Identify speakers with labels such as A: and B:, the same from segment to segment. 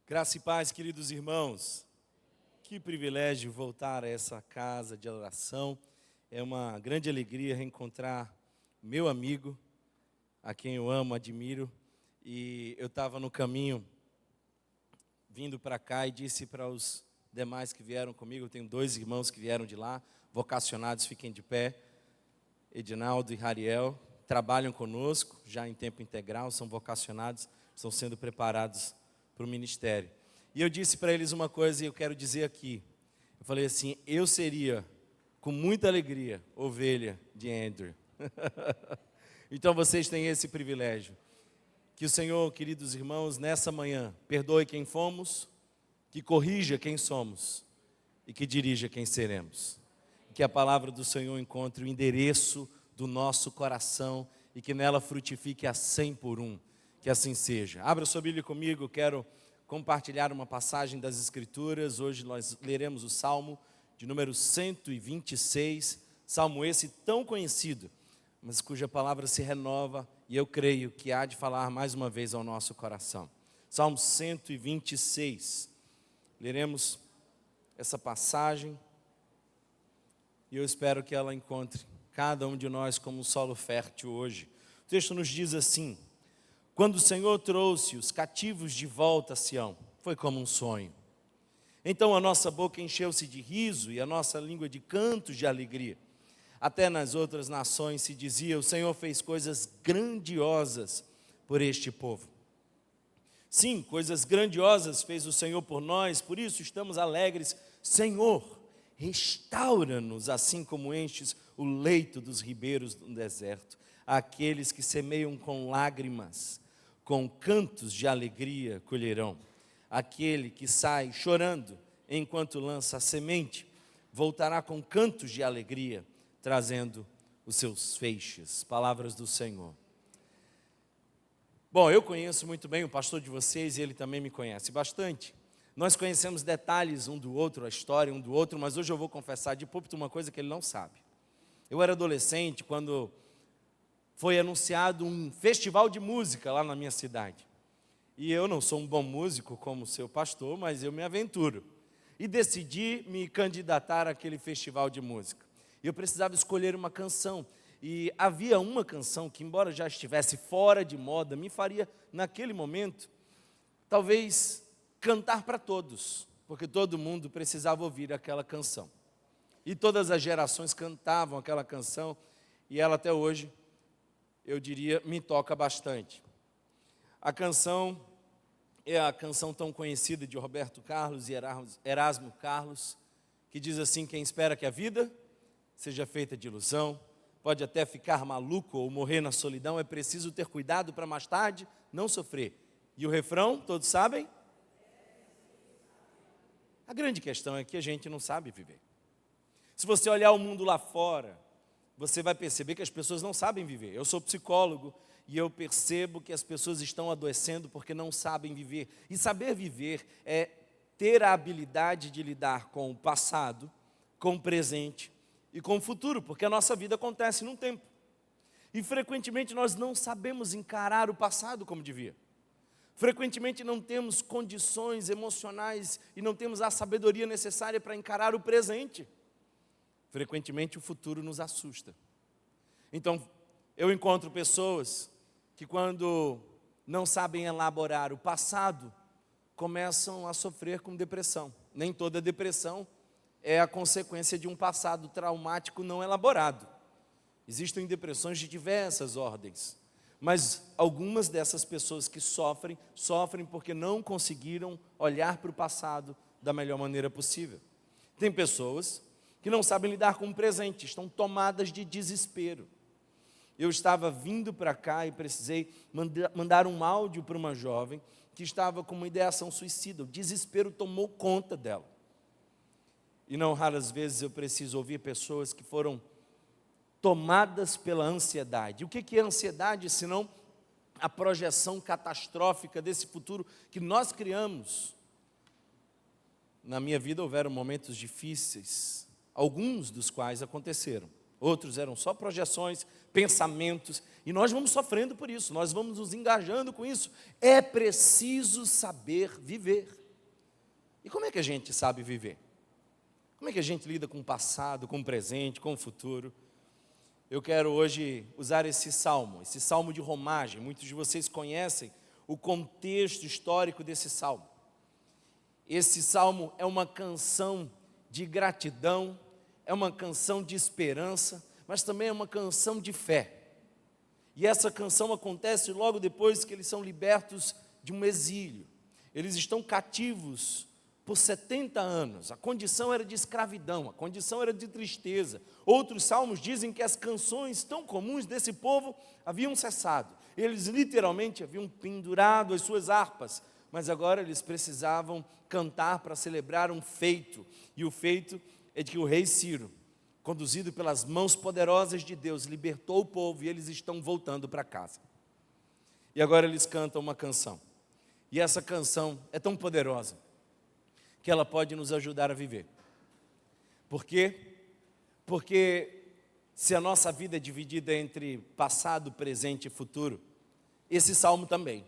A: Graça e paz, queridos irmãos. Que privilégio voltar a essa casa de oração. É uma grande alegria reencontrar meu amigo, a quem eu amo, admiro. E eu estava no caminho, vindo para cá e disse para os demais que vieram comigo, eu tenho 2 irmãos que vieram de lá, vocacionados, fiquem de pé. Edinaldo e Rariel trabalham conosco, já em tempo integral, são vocacionados, estão sendo preparados para o ministério. E eu disse para eles uma coisa e eu quero dizer aqui. Eu falei assim, eu seria, com muita alegria, ovelha de Andrew. Então vocês têm esse privilégio. Que o Senhor, queridos irmãos, nessa manhã, perdoe quem fomos, que corrija quem somos e que dirija quem seremos. Que a palavra do Senhor encontre o endereço do nosso coração e que nela frutifique a 100 por 1. Que assim seja. Abra sua Bíblia comigo, eu quero compartilhar uma passagem das Escrituras. Hoje nós leremos o Salmo de número 126, Salmo esse tão conhecido, mas cuja palavra se renova e eu creio que há de falar mais uma vez ao nosso coração. Salmo 126, leremos essa passagem e eu espero que ela encontre cada um de nós como um solo fértil hoje. O texto nos diz assim: quando o Senhor trouxe os cativos de volta a Sião, foi como um sonho. Então a nossa boca encheu-se de riso e a nossa língua de cantos de alegria. Até nas outras nações se dizia, o Senhor fez coisas grandiosas por este povo. Sim, coisas grandiosas fez o Senhor por nós, por isso estamos alegres. Senhor, restaura-nos assim como enches o leito dos ribeiros do deserto. Aqueles que semeiam com lágrimas, com cantos de alegria colherão. Aquele que sai chorando enquanto lança a semente, voltará com cantos de alegria, trazendo os seus feixes. Palavras do Senhor. Bom, eu conheço muito bem o pastor de vocês e ele também me conhece bastante. Nós conhecemos detalhes um do outro, a história um do outro, mas hoje eu vou confessar de púlpito uma coisa que ele não sabe. Eu era adolescente quando foi anunciado um festival de música lá na minha cidade. E eu não sou um bom músico como seu pastor, mas eu me aventuro. E decidi me candidatar àquele festival de música. Eu precisava escolher uma canção. E havia uma canção que, embora já estivesse fora de moda, me faria, naquele momento, talvez cantar para todos, porque todo mundo precisava ouvir aquela canção. E todas as gerações cantavam aquela canção, e ela até hoje, eu diria, me toca bastante. A canção é a canção tão conhecida de Roberto Carlos e Erasmo Carlos, que diz assim, quem espera que a vida seja feita de ilusão, pode até ficar maluco ou morrer na solidão, é preciso ter cuidado para mais tarde não sofrer. E o refrão, todos sabem? A grande questão é que a gente não sabe viver. Se você olhar o mundo lá fora, você vai perceber que as pessoas não sabem viver. Eu sou psicólogo e eu percebo que as pessoas estão adoecendo porque não sabem viver. E saber viver é ter a habilidade de lidar com o passado, com o presente e com o futuro, porque a nossa vida acontece num tempo. E frequentemente nós não sabemos encarar o passado como devia. Frequentemente não temos condições emocionais e não temos a sabedoria necessária para encarar o presente. Frequentemente o futuro nos assusta. Então, eu encontro pessoas que quando não sabem elaborar o passado, começam a sofrer com depressão. Nem toda depressão é a consequência de um passado traumático não elaborado. Existem depressões de diversas ordens, mas algumas dessas pessoas que sofrem porque não conseguiram olhar para o passado da melhor maneira possível. Tem pessoas que não sabem lidar com o presente, estão tomadas de desespero. Eu estava vindo para cá e precisei mandar um áudio para uma jovem que estava com uma ideação suicida. O desespero tomou conta dela. E não raras vezes eu preciso ouvir pessoas que foram tomadas pela ansiedade. O que é ansiedade, senão a projeção catastrófica desse futuro que nós criamos? Na minha vida houveram momentos difíceis, alguns dos quais aconteceram. Outros eram só projeções, pensamentos, E nós vamos sofrendo por isso, nós vamos nos engajando com isso. É preciso saber viver. E como é que a gente sabe viver? Como é que a gente lida com o passado, com o presente, com o futuro? Eu quero hoje usar esse salmo de romagem. Muitos de vocês conhecem o contexto histórico desse salmo. Esse salmo é uma canção de gratidão, é uma canção de esperança, mas também é uma canção de fé. E essa canção acontece logo depois que eles são libertos de um exílio. Eles estão cativos por 70 anos. A condição era de escravidão, a condição era de tristeza. Outros salmos dizem que as canções tão comuns desse povo haviam cessado. Eles literalmente haviam pendurado as suas harpas, mas agora eles precisavam cantar para celebrar um feito. E o feito é de que o rei Ciro, conduzido pelas mãos poderosas de Deus, libertou o povo e eles estão voltando para casa. E agora eles cantam uma canção. E essa canção é tão poderosa que ela pode nos ajudar a viver. Por quê? Porque se a nossa vida é dividida entre passado, presente e futuro, esse salmo também.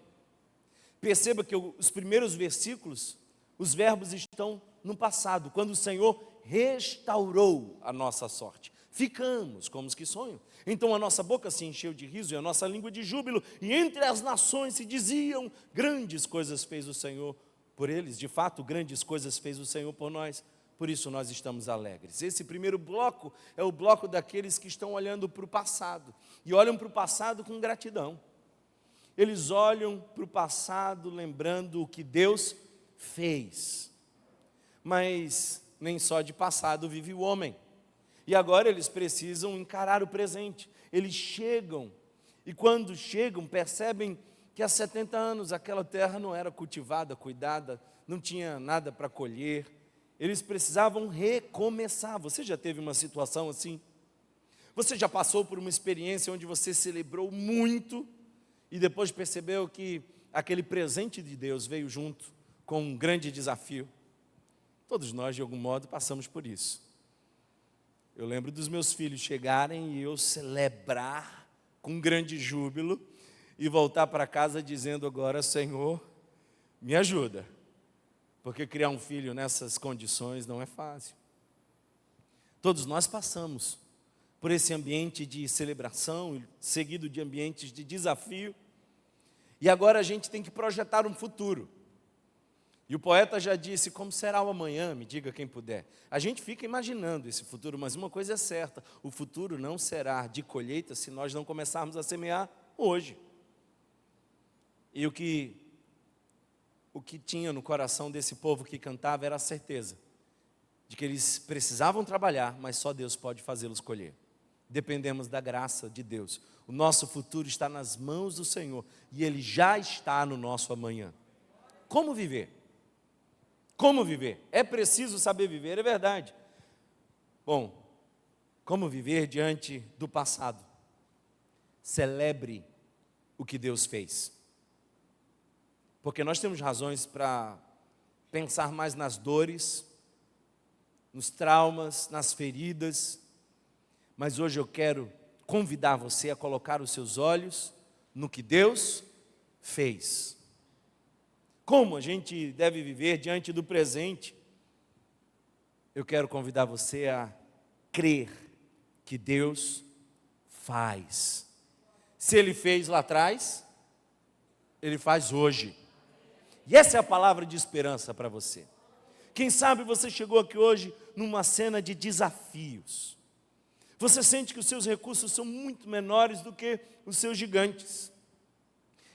A: Perceba que os primeiros versículos, os verbos estão no passado, quando o Senhor restaurou a nossa sorte. Ficamos como os que sonham. Então a nossa boca se encheu de riso e a nossa língua de júbilo, e entre as nações se diziam: grandes coisas fez o Senhor por eles. De fato, grandes coisas fez o Senhor por nós, por isso nós estamos alegres. Esse primeiro bloco é o bloco daqueles que estão olhando para o passado, e olham para o passado com gratidão. Eles olham para o passado lembrando o que Deus fez. Mas nem só de passado vive o homem. E agora eles precisam encarar o presente. Eles chegam, e quando chegam, percebem que há 70 anos aquela terra não era cultivada, cuidada, não tinha nada para colher. Eles precisavam recomeçar. Você já teve uma situação assim? Você já passou por uma experiência onde você celebrou muito e depois percebeu que aquele presente de Deus veio junto com um grande desafio? Todos nós, de algum modo, passamos por isso. Eu lembro dos meus filhos chegarem e eu celebrar com grande júbilo e voltar para casa dizendo agora: Senhor, me ajuda, porque criar um filho nessas condições não é fácil. Todos nós passamos por esse ambiente de celebração, seguido de ambientes de desafio, e agora a gente tem que projetar um futuro. E o poeta já disse: como será o amanhã, me diga quem puder. A gente fica imaginando esse futuro, mas uma coisa é certa: o futuro não será de colheita se nós não começarmos a semear hoje. E o que tinha no coração desse povo que cantava era a certeza de que eles precisavam trabalhar, mas só Deus pode fazê-los colher. Dependemos da graça de Deus. O nosso futuro está nas mãos do Senhor e Ele já está no nosso amanhã. Como viver? Como viver? É preciso saber viver, é verdade. Bom, como viver diante do passado? Celebre o que Deus fez. Porque nós temos razões para pensar mais nas dores, nos traumas, nas feridas, mas hoje eu quero convidar você a colocar os seus olhos no que Deus fez. Como a gente deve viver diante do presente? Eu quero convidar você a crer que Deus faz. Se Ele fez lá atrás, Ele faz hoje. E essa é a palavra de esperança para você. Quem sabe você chegou aqui hoje numa cena de desafios. Você sente que os seus recursos são muito menores do que os seus gigantes.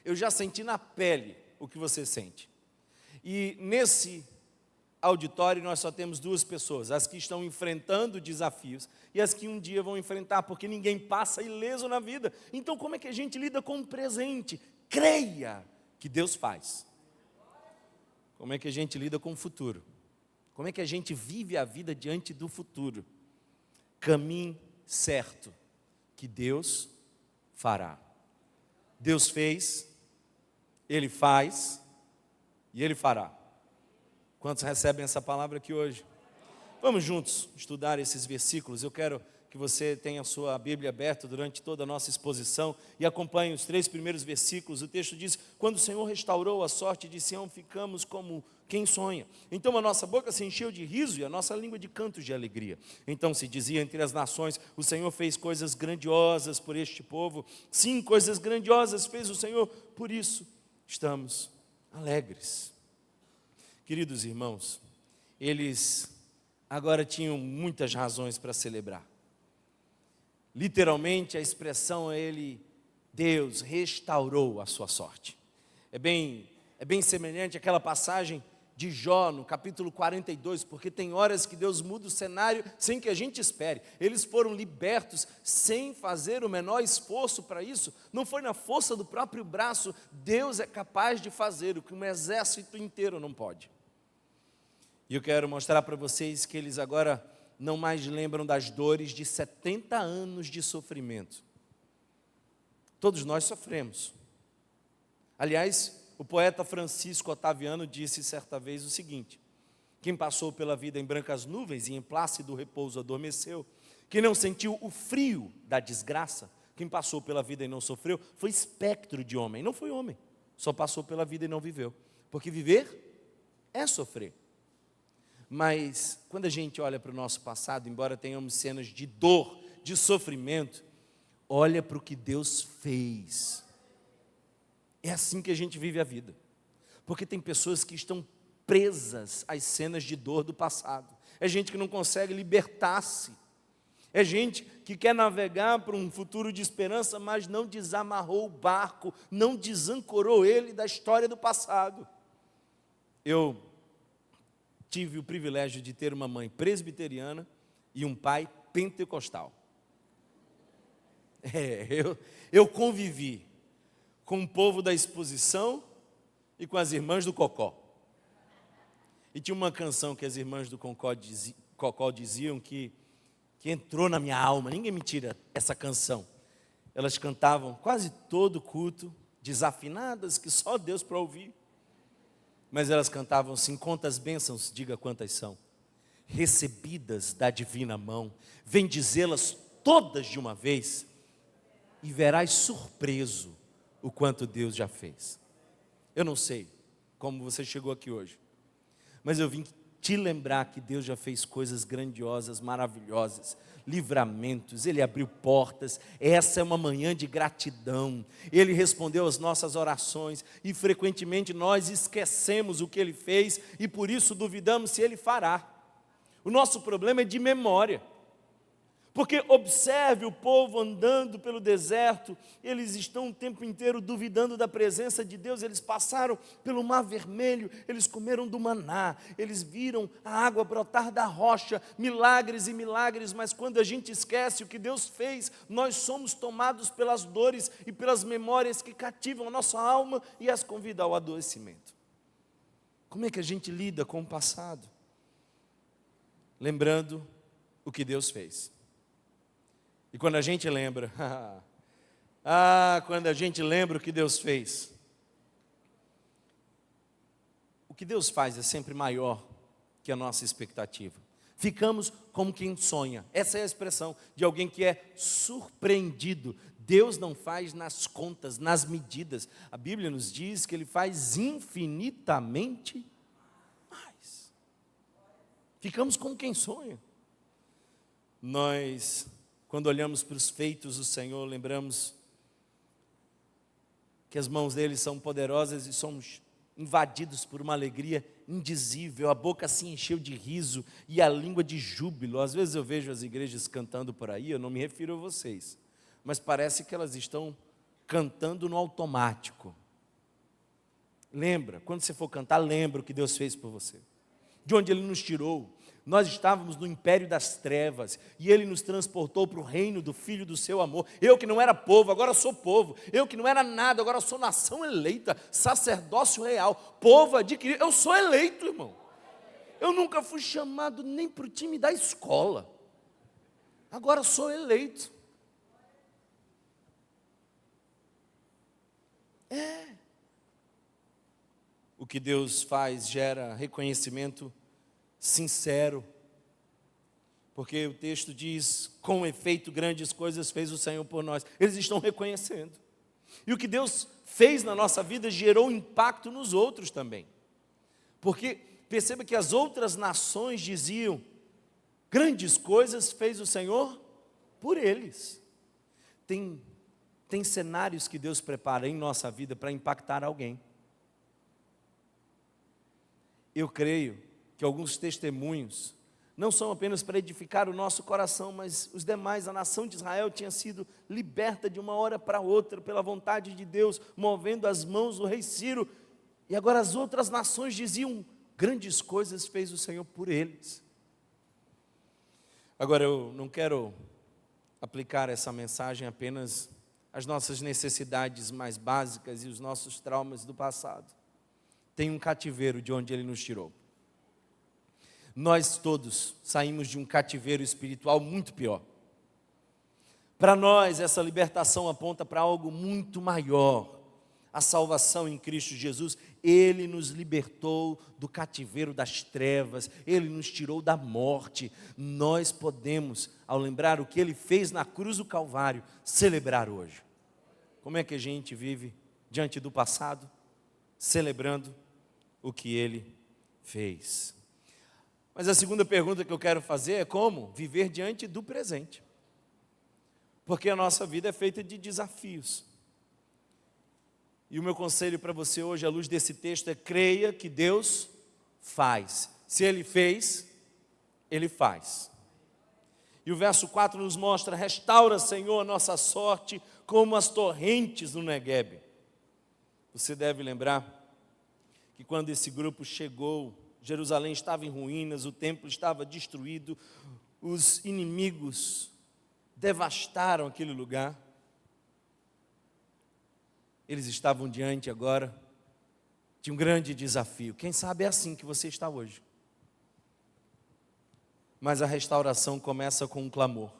A: Eu já senti na pele o que você sente. E nesse auditório nós só temos duas pessoas: as que estão enfrentando desafios e as que um dia vão enfrentar, porque ninguém passa ileso na vida. Então como é que a gente lida com o presente? Creia que Deus faz. Como é que a gente lida com o futuro? Como é que a gente vive a vida diante do futuro? Caminho certo que Deus fará. Deus fez, Ele faz e Ele fará. Quantos recebem essa palavra aqui hoje? Vamos juntos estudar esses versículos. Eu quero que você tenha a sua Bíblia aberta durante toda a nossa exposição e acompanhe os 3 primeiros versículos. O texto diz: quando o Senhor restaurou a sorte de Sião, ficamos como quem sonha. Então a nossa boca se encheu de riso e a nossa língua de cantos de alegria. Então se dizia entre as nações: o Senhor fez coisas grandiosas por este povo. Sim, coisas grandiosas fez o Senhor, por isso estamos alegres. Queridos irmãos, eles agora tinham muitas razões para celebrar. Literalmente a expressão é Deus restaurou a sua sorte. É bem semelhante àquela passagem de Jó, no capítulo 42, porque tem horas que Deus muda o cenário sem que a gente espere. Eles foram libertos sem fazer o menor esforço para isso, não foi na força do próprio braço. Deus é capaz de fazer o que um exército inteiro não pode. E eu quero mostrar para vocês que eles agora não mais lembram das dores de 70 anos de sofrimento. Todos nós sofremos. Aliás, o poeta Francisco Otaviano disse certa vez o seguinte: quem passou pela vida em brancas nuvens e em plácido repouso adormeceu, quem não sentiu o frio da desgraça, quem passou pela vida e não sofreu, foi espectro de homem, não foi homem, só passou pela vida e não viveu, porque viver é sofrer. Mas quando a gente olha para o nosso passado, embora tenhamos cenas de dor, de sofrimento, olha para o que Deus fez. É assim que a gente vive a vida. Porque tem pessoas que estão presas às cenas de dor do passado. É gente que não consegue libertar-se. É gente que quer navegar para um futuro de esperança, mas não desamarrou o barco, não desancorou ele da história do passado. Eu tive o privilégio de ter uma mãe presbiteriana e um pai pentecostal. Eu convivi com o povo da exposição e com as irmãs do Cocó. E tinha uma canção que as irmãs do Cocó diziam que entrou na minha alma. Ninguém me tira essa canção. Elas cantavam quase todo culto, desafinadas, que só Deus para ouvir. Mas elas cantavam assim: quantas bênçãos, diga quantas são, recebidas da divina mão, vem dizê-las todas de uma vez, e verás surpreso o quanto Deus já fez. Eu não sei como você chegou aqui hoje, mas eu vim te lembrar que Deus já fez coisas grandiosas, maravilhosas, livramentos, Ele abriu portas. Essa é uma manhã de gratidão. Ele respondeu às nossas orações e frequentemente nós esquecemos o que Ele fez e por isso duvidamos se Ele fará. O nosso problema é de memória. Porque observe o povo andando pelo deserto, eles estão o tempo inteiro duvidando da presença de Deus. Eles passaram pelo Mar Vermelho, eles comeram do maná, eles viram a água brotar da rocha, milagres e milagres, mas quando a gente esquece o que Deus fez, nós somos tomados pelas dores e pelas memórias que cativam a nossa alma e as convidam ao adoecimento. Como é que a gente lida com o passado? Lembrando o que Deus fez. E quando a gente lembra, quando a gente lembra o que Deus fez, o que Deus faz é sempre maior que a nossa expectativa. Ficamos como quem sonha. Essa é a expressão de alguém que é surpreendido. Deus não faz nas contas, nas medidas. A Bíblia nos diz que Ele faz infinitamente mais. Ficamos como quem sonha. Nós, quando olhamos para os feitos do Senhor, lembramos que as mãos dele são poderosas e somos invadidos por uma alegria indizível. A boca se encheu de riso e a língua de júbilo. Às vezes eu vejo as igrejas cantando por aí, eu não me refiro a vocês, mas parece que elas estão cantando no automático. Lembra, quando você for cantar, lembra o que Deus fez por você, de onde Ele nos tirou. Nós estávamos no império das trevas e Ele nos transportou para o reino do Filho do seu amor. Eu que não era povo, agora sou povo. Eu que não era nada, agora sou nação eleita, sacerdócio real, povo adquirido. Eu sou eleito, irmão. Eu nunca fui chamado nem para o time da escola. Agora sou eleito. O que Deus faz gera reconhecimento sincero Porque o texto diz, com efeito, grandes coisas fez o Senhor por nós. Eles estão reconhecendo. E o que Deus fez na nossa vida gerou impacto nos outros também. Porque perceba que as outras nações diziam, grandes coisas fez o Senhor por eles. Tem cenários que Deus prepara em nossa vida para impactar alguém. Eu creio que alguns testemunhos não são apenas para edificar o nosso coração, mas os demais, a nação de Israel tinha sido liberta de uma hora para outra, pela vontade de Deus, movendo as mãos do rei Ciro, e agora as outras nações diziam, grandes coisas fez o Senhor por eles. Agora eu não quero aplicar essa mensagem apenas às nossas necessidades mais básicas e os nossos traumas do passado. Tem um cativeiro de onde Ele nos tirou. Nós todos saímos de um cativeiro espiritual muito pior. Para nós, essa libertação aponta para algo muito maior. A salvação em Cristo Jesus. Ele nos libertou do cativeiro das trevas. Ele nos tirou da morte. Nós podemos, ao lembrar o que Ele fez na cruz do Calvário, celebrar hoje. Como é que a gente vive diante do passado? Celebrando o que Ele fez. Mas a segunda pergunta que eu quero fazer é como viver diante do presente. Porque a nossa vida é feita de desafios. E o meu conselho para você hoje, à luz desse texto, é creia que Deus faz. Se Ele fez, Ele faz. E o verso 4 nos mostra, restaura, Senhor, a nossa sorte como as torrentes no Neguebe. Você deve lembrar que quando esse grupo chegou, Jerusalém estava em ruínas, o templo estava destruído, os inimigos devastaram aquele lugar. Eles estavam diante agora de um grande desafio. Quem sabe é assim que você está hoje. Mas a restauração começa com um clamor.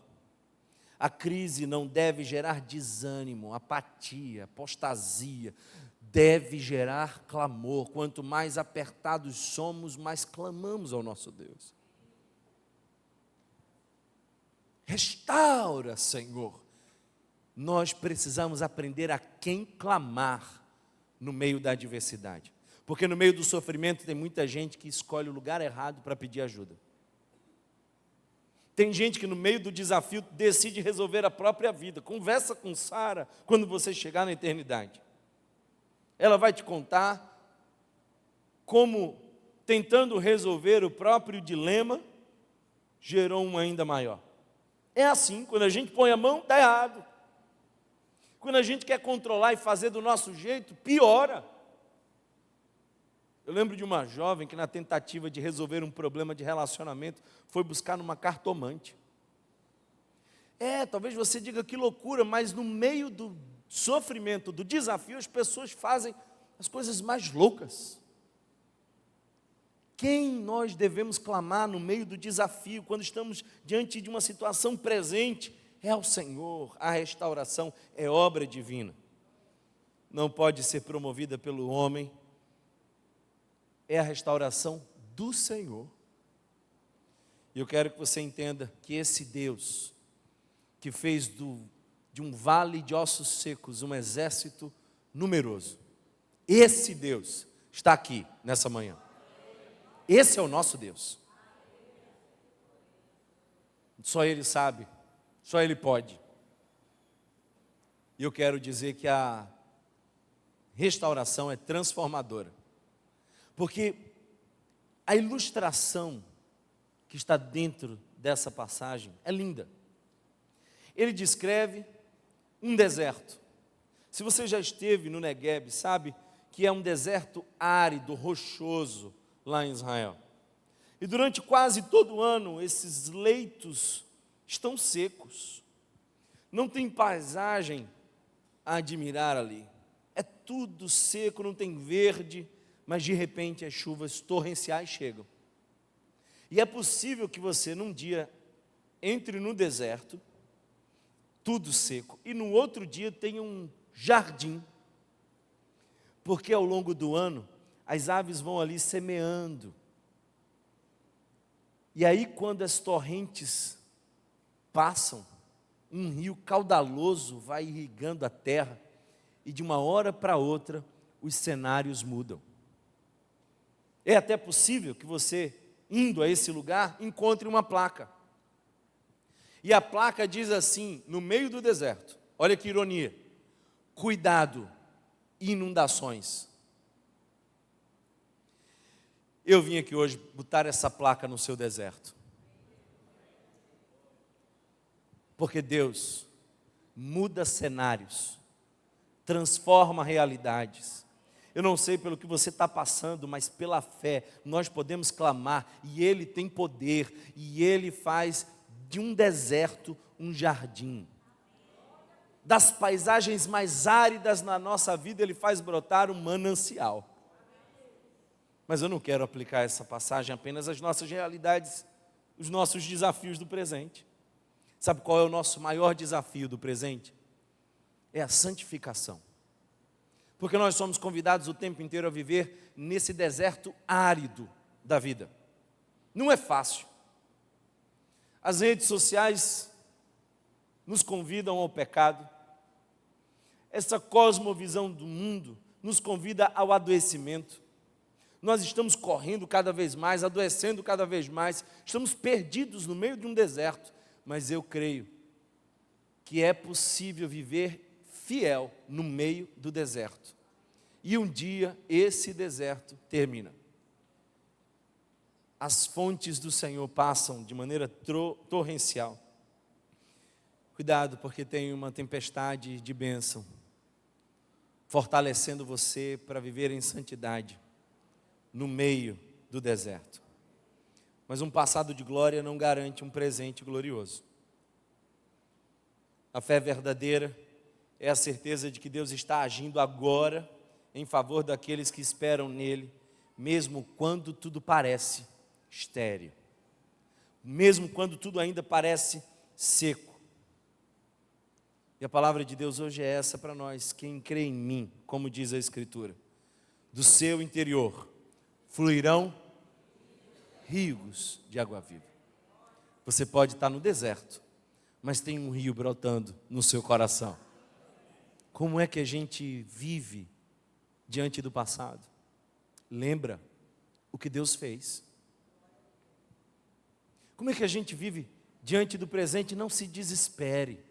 A: A crise não deve gerar desânimo, apatia, apostasia. Deve gerar clamor. Quanto mais apertados somos, mais clamamos ao nosso Deus. Restaura, Senhor. Nós precisamos aprender a quem clamar no meio da adversidade. Porque no meio do sofrimento tem muita gente que escolhe o lugar errado para pedir ajuda. Tem gente que no meio do desafio decide resolver a própria vida. Conversa com Sara quando você chegar na eternidade. Ela vai te contar como, tentando resolver o próprio dilema, gerou um ainda maior. É assim, quando a gente põe a mão, dá errado. Quando a gente quer controlar e fazer do nosso jeito, piora. Eu lembro de uma jovem que, na tentativa de resolver um problema de relacionamento, foi buscar numa cartomante. Talvez você diga que loucura, mas no meio do sofrimento, do desafio, as pessoas fazem as coisas mais loucas. Quem nós devemos clamar no meio do desafio, quando estamos diante de uma situação presente? É ao Senhor. A restauração é obra divina. Não pode ser promovida pelo homem. É a restauração do Senhor. E eu quero que você entenda que esse Deus, que fez de um vale de ossos secos um exército numeroso, esse Deus está aqui nessa manhã. Esse é o nosso Deus. Só Ele sabe, só Ele pode. E eu quero dizer que a restauração é transformadora. Porque a ilustração que está dentro dessa passagem é linda. Ele descreve um deserto. Se você já esteve no Neguebe, sabe que é um deserto árido, rochoso, lá em Israel. E durante quase todo o ano, esses leitos estão secos. Não tem paisagem a admirar ali. É tudo seco, não tem verde, mas de repente as chuvas torrenciais chegam. E é possível que você, num dia, entre no deserto, tudo seco, e no outro dia tenha um jardim. Porque ao longo do ano, as aves vão ali semeando. E aí, quando as torrentes passam, um rio caudaloso vai irrigando a terra, e de uma hora para outra, os cenários mudam. É até possível que você, indo a esse lugar, encontre uma placa. E a placa diz assim, no meio do deserto, olha que ironia: cuidado, inundações. Eu vim aqui hoje botar essa placa no seu deserto. Porque Deus muda cenários, transforma realidades. Eu não sei pelo que você está passando, mas pela fé nós podemos clamar, e Ele tem poder, e Ele faz de um deserto um jardim. Das paisagens mais áridas na nossa vida, Ele faz brotar um manancial. Mas eu não quero aplicar essa passagem apenas às nossas realidades, os nossos desafios do presente. Sabe qual é o nosso maior desafio do presente? É a santificação. Porque nós somos convidados o tempo inteiro a viver nesse deserto árido da vida. Não é fácil. As redes sociais nos convidam ao pecado. Essa cosmovisão do mundo nos convida ao adoecimento. Nós estamos correndo cada vez mais, adoecendo cada vez mais. Estamos perdidos no meio de um deserto. Mas eu creio que é possível viver fiel no meio do deserto. E um dia esse deserto termina. As fontes do Senhor passam de maneira torrencial. Cuidado, porque tem uma tempestade de bênção, fortalecendo você para viver em santidade, no meio do deserto. Mas um passado de glória não garante um presente glorioso. A fé verdadeira é a certeza de que Deus está agindo agora em favor daqueles que esperam nele, mesmo quando tudo parece estéril, mesmo quando tudo ainda parece seco. E a palavra de Deus hoje é essa para nós: quem crê em mim, como diz a Escritura, do seu interior fluirão rios de água viva. Você pode estar no deserto, mas tem um rio brotando no seu coração. Como é que a gente vive diante do passado? Lembra o que Deus fez. Como é que a gente vive diante do presente? Não se desespere.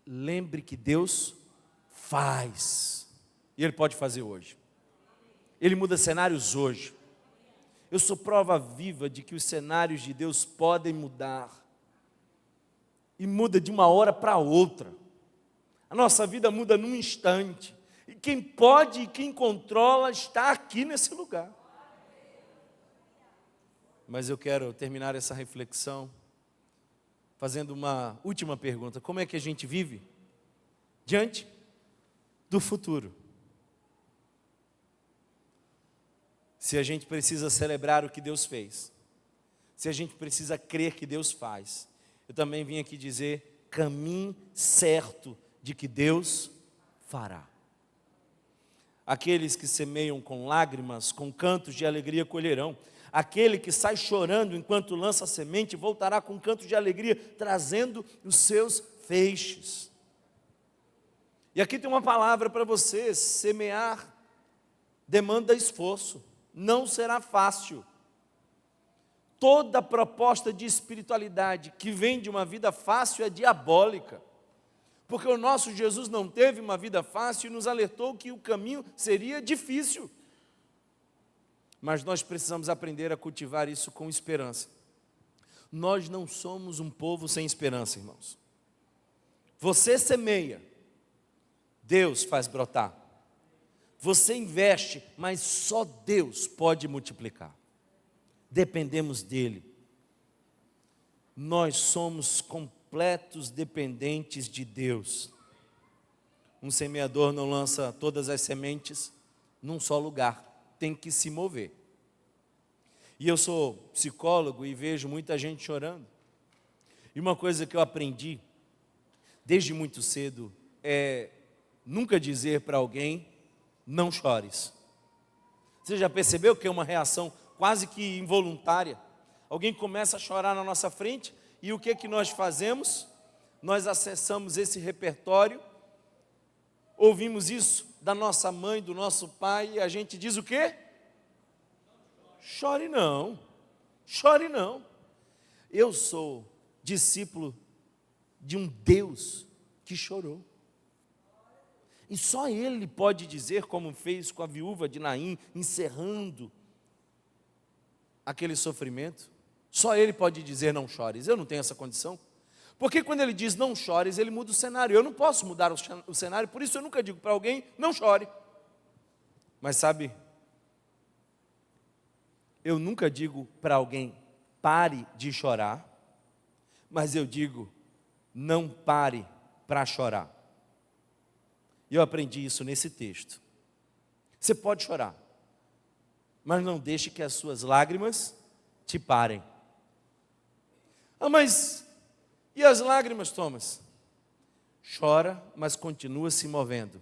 A: Lembre que Deus faz, e Ele pode fazer hoje. Ele muda cenários hoje. Eu sou prova viva de que os cenários de Deus podem mudar. E muda de uma hora para outra. A nossa vida muda num instante. E quem pode e quem controla está aqui nesse lugar. Mas eu quero terminar essa reflexão fazendo uma última pergunta: como é que a gente vive diante do futuro? Se a gente precisa celebrar o que Deus fez, se a gente precisa crer que Deus faz, eu também vim aqui dizer: caminho certo de que Deus fará. Aqueles que semeiam com lágrimas, com cantos de alegria colherão. Aquele que sai chorando enquanto lança a semente, voltará com cantos de alegria, trazendo os seus feixes. E aqui tem uma palavra para você: semear demanda esforço, não será fácil. Toda proposta de espiritualidade que vem de uma vida fácil é diabólica, porque o nosso Jesus não teve uma vida fácil e nos alertou que o caminho seria difícil. Mas nós precisamos aprender a cultivar isso com esperança. Nós não somos um povo sem esperança, irmãos. Você semeia, Deus faz brotar. Você investe, mas só Deus pode multiplicar. Dependemos dEle. Nós somos completos dependentes de Deus. Um semeador não lança todas as sementes num só lugar, tem que se mover. E eu sou psicólogo e vejo muita gente chorando. E uma coisa que eu aprendi desde muito cedo é nunca dizer para alguém: não chores. Você já percebeu que é uma reação quase que involuntária. Alguém começa a chorar na nossa frente e o que nós fazemos? Nós acessamos esse repertório, ouvimos isso da nossa mãe, do nosso pai, e a gente diz o quê? Chore não, chore não. Eu sou discípulo de um Deus que chorou. E só Ele pode dizer, como fez com a viúva de Naim, encerrando aquele sofrimento. Só Ele pode dizer, não chores. Eu não tenho essa condição. Porque quando Ele diz não chores, Ele muda o cenário. Eu não posso mudar o cenário, por isso eu nunca digo para alguém, não chore. Mas sabe, eu nunca digo para alguém, pare de chorar, mas eu digo, não pare para chorar. E eu aprendi isso nesse texto. Você pode chorar, mas não deixe que as suas lágrimas te parem. Ah, mas e as lágrimas, Thomas? Chora, mas continua se movendo.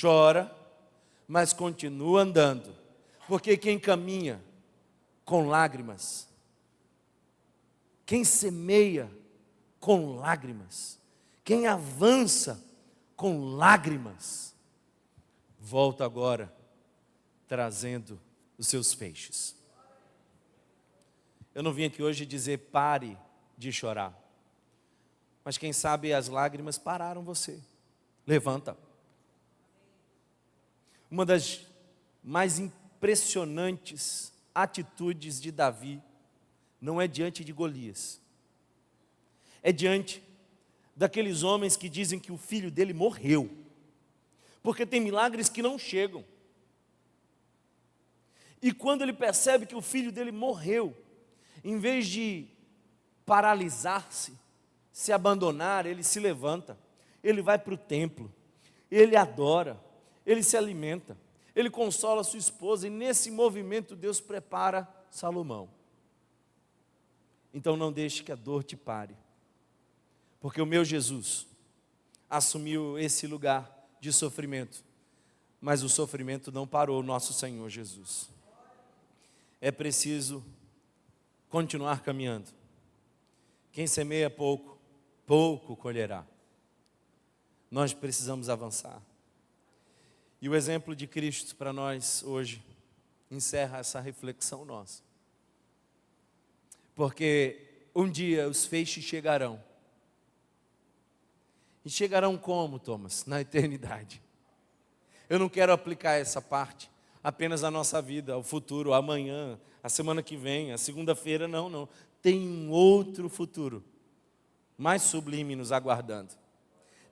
A: Chora, mas continua andando. Porque quem caminha com lágrimas, quem semeia com lágrimas, quem avança com lágrimas, volta agora trazendo os seus feixes. Eu não vim aqui hoje dizer pare de chorar, mas quem sabe as lágrimas pararam você. Levanta. Uma das mais impressionantes atitudes de Davi não é diante de Golias, é diante daqueles homens que dizem que o filho dele morreu, porque tem milagres que não chegam. E quando ele percebe que o filho dele morreu, em vez de paralisar-se, se abandonar, ele se levanta, ele vai para o templo, ele adora, ele se alimenta, ele consola sua esposa, e nesse movimento Deus prepara Salomão. Então não deixe que a dor te pare, porque o meu Jesus assumiu esse lugar de sofrimento, mas o sofrimento não parou o nosso Senhor Jesus. É preciso continuar caminhando. Quem semeia pouco, pouco colherá. Nós precisamos avançar. E o exemplo de Cristo para nós hoje encerra essa reflexão nossa. Porque um dia os feixes chegarão. E chegarão como, Thomas? Na eternidade. Eu não quero aplicar essa parte apenas à nossa vida, ao futuro, amanhã, a semana que vem, a segunda-feira, não. Tem um outro futuro, mais sublime nos aguardando.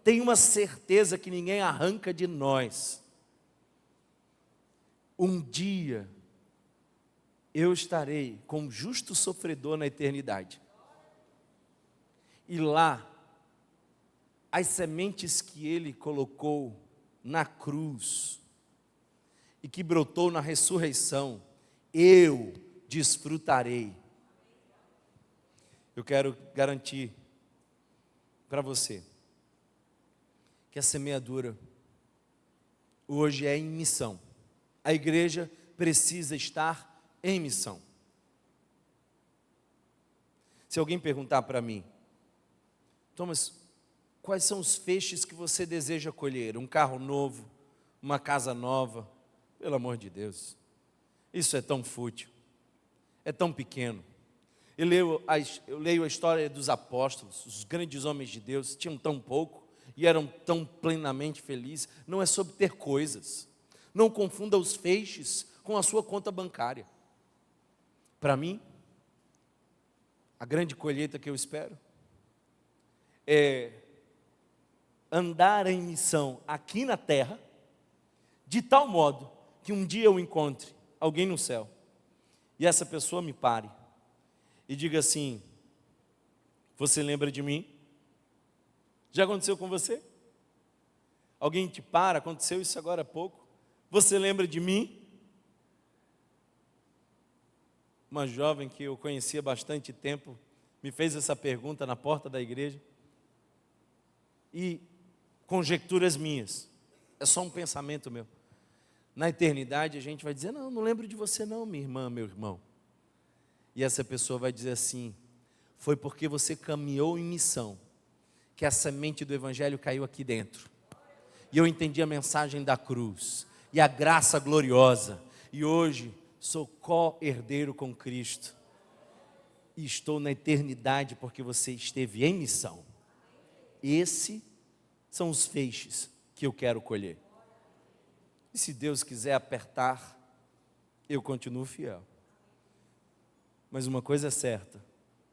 A: Tem uma certeza que ninguém arranca de nós. Um dia, eu estarei como justo sofredor na eternidade. E lá, as sementes que Ele colocou na cruz, e que brotou na ressurreição, eu desfrutarei. Eu quero garantir para você, que a semeadura hoje é em missão. A igreja precisa estar em missão. Se alguém perguntar para mim, Thomas, quais são os feixes que você deseja colher? Um carro novo, uma casa nova? Pelo amor de Deus, isso é tão fútil, é tão pequeno. Eu leio a história dos apóstolos, os grandes homens de Deus, tinham tão pouco e eram tão plenamente felizes. Não é sobre ter coisas. Não confunda os feixes com a sua conta bancária. Para mim, a grande colheita que eu espero é andar em missão aqui na terra, de tal modo que um dia eu encontre alguém no céu, e essa pessoa me pare, e diga assim, você lembra de mim? Já aconteceu com você? Alguém te para, aconteceu isso agora há pouco, você lembra de mim? Uma jovem que eu conhecia há bastante tempo, me fez essa pergunta na porta da igreja, e conjecturas minhas, é só um pensamento meu, Na eternidade a gente vai dizer, não, não lembro de você não, minha irmã, meu irmão. E essa pessoa vai dizer assim, foi porque você caminhou em missão, que a semente do Evangelho caiu aqui dentro. E eu entendi a mensagem da cruz, e a graça gloriosa, e hoje sou co-herdeiro com Cristo. E estou na eternidade porque você esteve em missão. Esses são os feixes que eu quero colher. E se Deus quiser apertar, eu continuo fiel. Mas uma coisa é certa,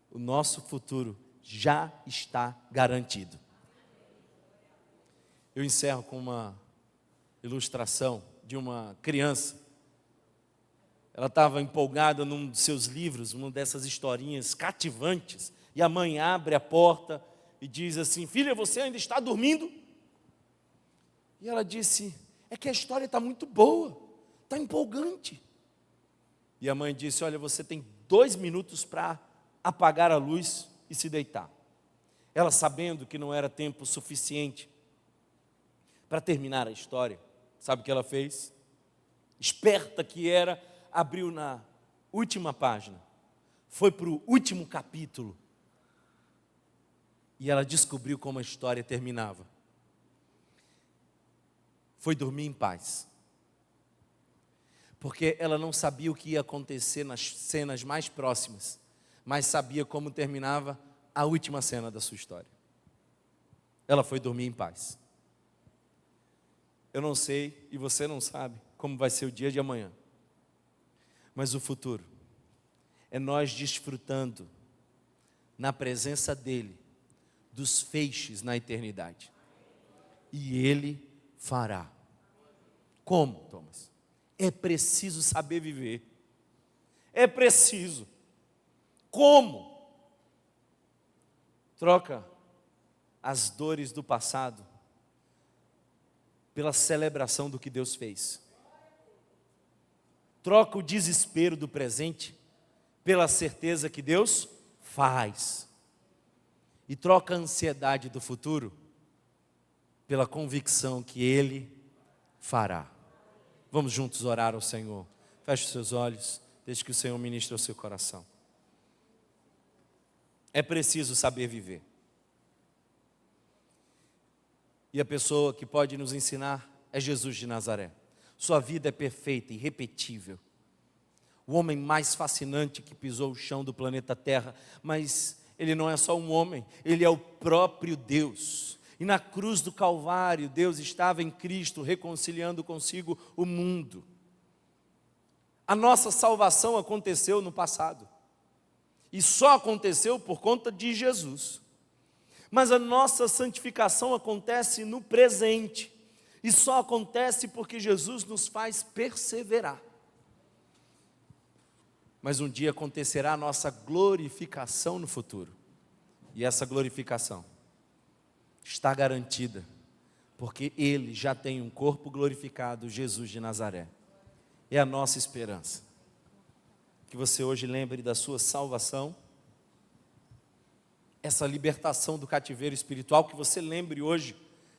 A: o nosso futuro já está garantido. Eu encerro com uma ilustração de uma criança. Ela estava empolgada num dos seus livros, uma dessas historinhas cativantes, e a mãe abre a porta e diz assim, filha, você ainda está dormindo? E ela disse, é que a história está muito boa, está empolgante. E a mãe disse, olha, você tem 2 minutos para apagar a luz e se deitar. Ela, sabendo que não era tempo suficiente para terminar a história, sabe o que ela fez? Esperta que era, abriu na última página, foi para o último capítulo, e ela descobriu como a história terminava. Foi dormir em paz, porque ela não sabia o que ia acontecer nas cenas mais próximas, mas sabia como terminava a última cena da sua história. Ela foi dormir em paz. Eu não sei, e você não sabe, como vai ser o dia de amanhã. Mas o futuro é nós desfrutando na presença dEle, dos feixes na eternidade. E Ele fará. Como, Thomas? É preciso saber viver. É preciso. Como? Troca as dores do passado pela celebração do que Deus fez. Troca o desespero do presente pela certeza que Deus faz. E troca a ansiedade do futuro pela convicção que Ele fará. Vamos juntos orar ao Senhor. Feche os seus olhos, deixe que o Senhor ministre ao seu coração. É preciso saber viver. E a pessoa que pode nos ensinar é Jesus de Nazaré. Sua vida é perfeita, irrepetível. O homem mais fascinante que pisou o chão do planeta Terra, mas ele não é só um homem, ele é o próprio Deus. E na cruz do Calvário, Deus estava em Cristo reconciliando consigo o mundo. A nossa salvação aconteceu no passado. E só aconteceu por conta de Jesus. Mas a nossa santificação acontece no presente. E só acontece porque Jesus nos faz perseverar. Mas um dia acontecerá a nossa glorificação no futuro. E essa glorificação está garantida, porque Ele já tem um corpo glorificado, Jesus de Nazaré. É a nossa esperança. Que você hoje lembre da sua salvação, essa libertação do cativeiro espiritual, que você lembre hoje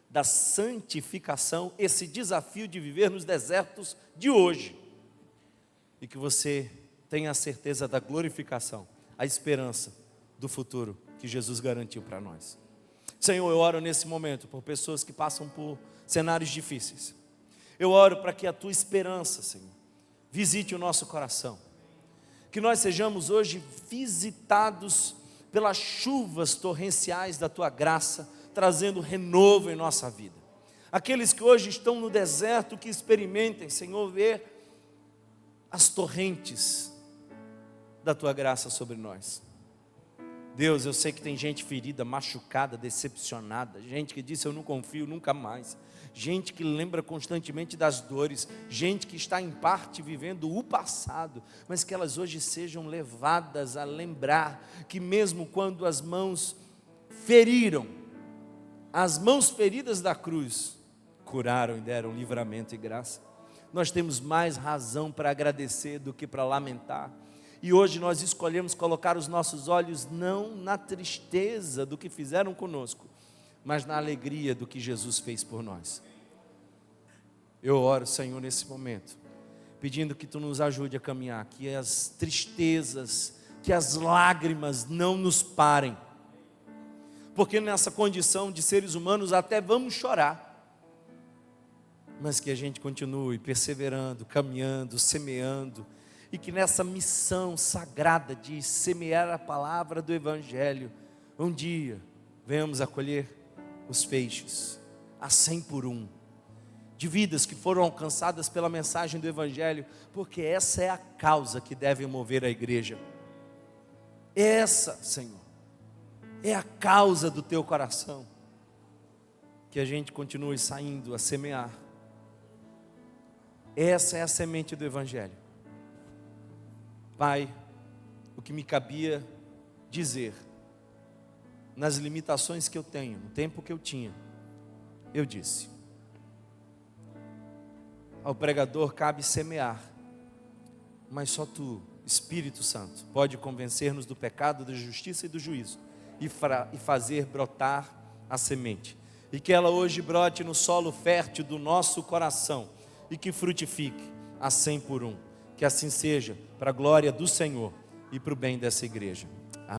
A: da santificação, esse desafio de viver nos desertos de hoje, e que você tenha a certeza da glorificação, a esperança do futuro que Jesus garantiu para nós. Senhor, eu oro nesse momento por pessoas que passam por cenários difíceis. Eu oro para que a Tua esperança, Senhor, visite o nosso coração. Que nós sejamos hoje visitados pelas chuvas torrenciais da Tua graça, trazendo renovo em nossa vida. Aqueles que hoje estão no deserto, que experimentem, Senhor, ver as torrentes da Tua graça sobre nós. Deus, eu sei que tem gente ferida, machucada, decepcionada, gente que disse eu não confio nunca mais, gente que lembra constantemente das dores, gente que está em parte vivendo o passado, mas que elas hoje sejam levadas a lembrar que mesmo quando as mãos feriram, as mãos feridas da cruz curaram e deram livramento e graça. Nós temos mais razão para agradecer do que para lamentar. E hoje nós escolhemos colocar os nossos olhos não na tristeza do que fizeram conosco, mas na alegria do que Jesus fez por nós. Eu oro, Senhor, nesse momento, pedindo que Tu nos ajude a caminhar, que as tristezas, que as lágrimas não nos parem, porque nessa condição de seres humanos até vamos chorar, mas que a gente continue perseverando, caminhando, semeando, e que nessa missão sagrada de semear a palavra do Evangelho, um dia venhamos a colher os feixes, a 100 por 1, de vidas que foram alcançadas pela mensagem do Evangelho, porque essa é a causa que deve mover a igreja. Essa, Senhor, é a causa do Teu coração, que a gente continue saindo a semear. Essa é a semente do Evangelho. Pai, o que me cabia dizer, nas limitações que eu tenho, no tempo que eu tinha, eu disse. Ao pregador cabe semear, mas só Tu, Espírito Santo, pode convencer-nos do pecado, da justiça e do juízo, e fazer brotar a semente, e que ela hoje brote no solo fértil do nosso coração, e que frutifique a 100 por 1, que assim seja, para a glória do Senhor, e para o bem dessa igreja.